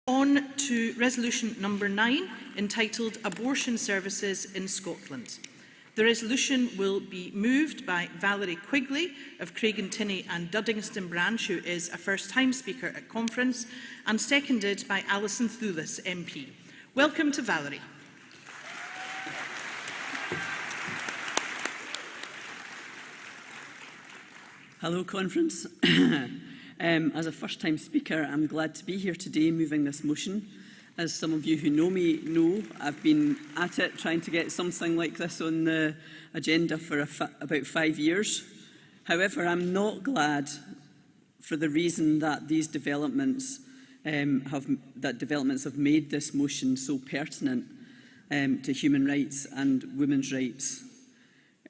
On to resolution number 9, entitled Abortion Services in Scotland. The resolution will be moved by Valerie Quigley of Craigentinny and Duddingston branch, who is a first-time speaker at conference, and seconded by Alison Thewlis MP. Welcome to Valerie. Hello, conference. As a first-time speaker, I'm glad to be here today moving this motion. As some of you who know me know, I've been at it trying to get something like this on the agenda for about 5 years. However, I'm not glad for the reason that these developments have made this motion so pertinent to human rights and women's rights.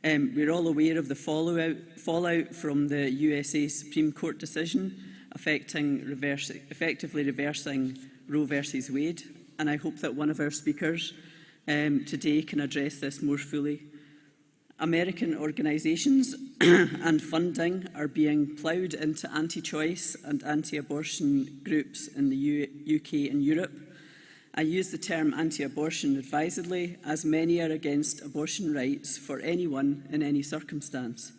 We're all aware of the fallout from the USA Supreme Court decision effectively reversing Roe versus Wade, and I hope that one of our speakers today can address this more fully. American organisations and funding are being ploughed into anti-choice and anti-abortion groups in the UK and Europe. I use the term anti-abortion advisedly, as many are against abortion rights for anyone in any circumstance.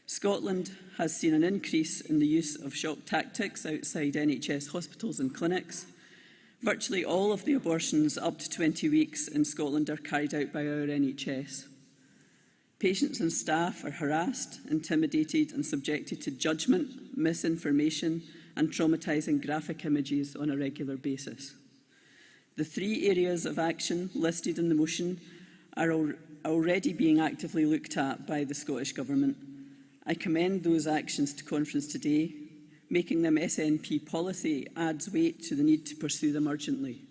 Scotland has seen an increase in the use of shock tactics outside NHS hospitals and clinics. Virtually all of the abortions up to 20 weeks in Scotland are carried out by our NHS. Patients and staff are harassed, intimidated and subjected to judgment, misinformation and traumatising graphic images on a regular basis. The 3 areas of action listed in the motion are already being actively looked at by the Scottish Government. I commend those actions to conference today. Making them SNP policy adds weight to the need to pursue them urgently.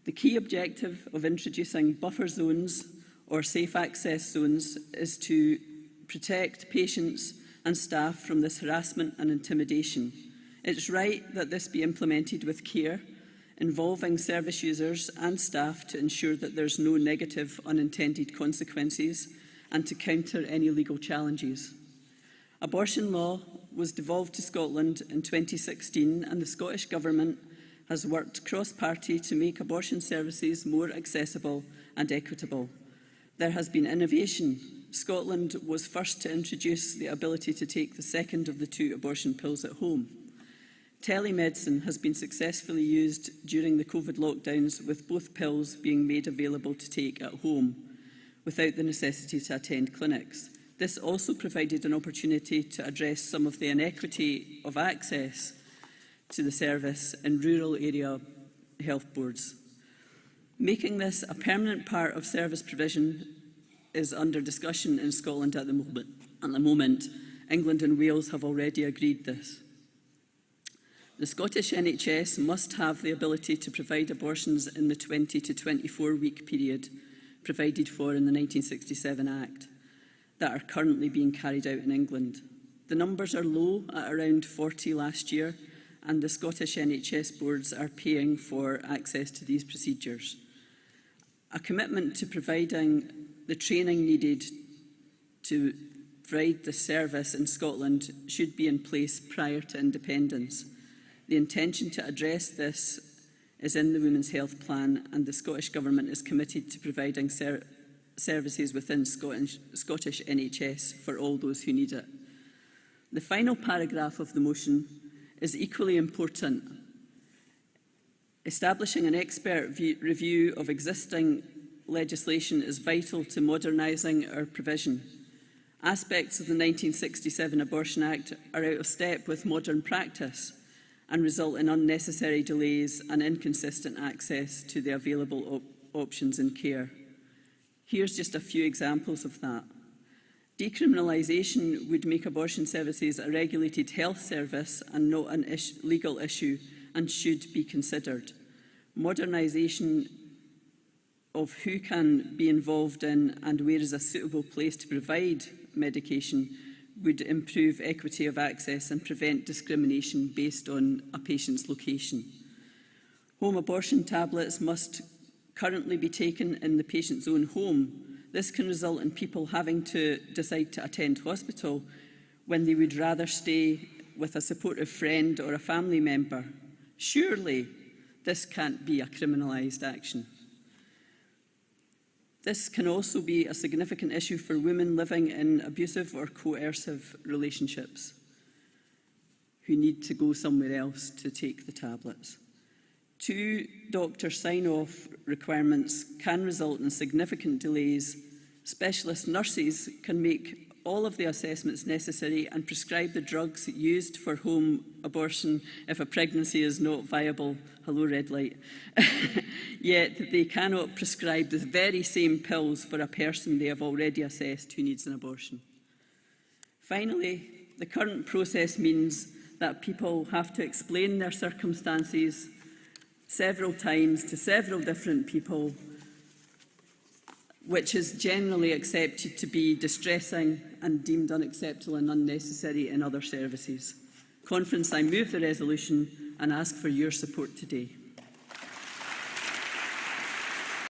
The key objective of introducing buffer zones or safe access zones is to protect patients and staff from this harassment and intimidation. It's right that this be implemented with care, involving service users and staff to ensure that there's no negative unintended consequences and to counter any legal challenges. Abortion law was devolved to Scotland in 2016, and the Scottish Government has worked cross-party to make abortion services more accessible and equitable. There has been innovation. Scotland was first to introduce the ability to take the second of the 2 abortion pills at home. Telemedicine has been successfully used during the COVID lockdowns, with both pills being made available to take at home without the necessity to attend clinics. This also provided an opportunity to address some of the inequity of access to the service in rural area health boards. Making this a permanent part of service provision is under discussion in Scotland at the moment. England and Wales have already agreed this. The Scottish NHS must have the ability to provide abortions in the 20 to 24 week period provided for in the 1967 Act that are currently being carried out in England. The numbers are low at around 40 last year, and the Scottish NHS boards are paying for access to these procedures. A commitment to providing the training needed to provide the service in Scotland should be in place prior to independence. The intention to address this is in the Women's Health Plan, and the Scottish Government is committed to providing services within Scottish NHS for all those who need it. The final paragraph of the motion is equally important. Establishing an expert review of existing legislation is vital to modernising our provision. Aspects of the 1967 Abortion Act are out of step with modern practice and result in unnecessary delays and inconsistent access to the available options in care. Here's just a few examples of that. Decriminalisation would make abortion services a regulated health service and not an legal issue, and should be considered. Modernisation of who can be involved in and where is a suitable place to provide medication would improve equity of access and prevent discrimination based on a patient's location. Home abortion tablets must currently be taken in the patient's own home. This can result in people having to decide to attend hospital when they would rather stay with a supportive friend or a family member. Surely This can't be a criminalised action. This can also be a significant issue for women living in abusive or coercive relationships who need to go somewhere else to take the tablets. 2 doctor sign-off requirements can result in significant delays. Specialist nurses can make all of the assessments necessary and prescribe the drugs used for home abortion if a pregnancy is not viable. Hello, red light. Yet they cannot prescribe the very same pills for a person they have already assessed who needs an abortion. Finally, the current process means that people have to explain their circumstances several times to several different people, which is generally accepted to be distressing and deemed unacceptable and unnecessary in other services. Conference, I move the resolution and ask for your support today.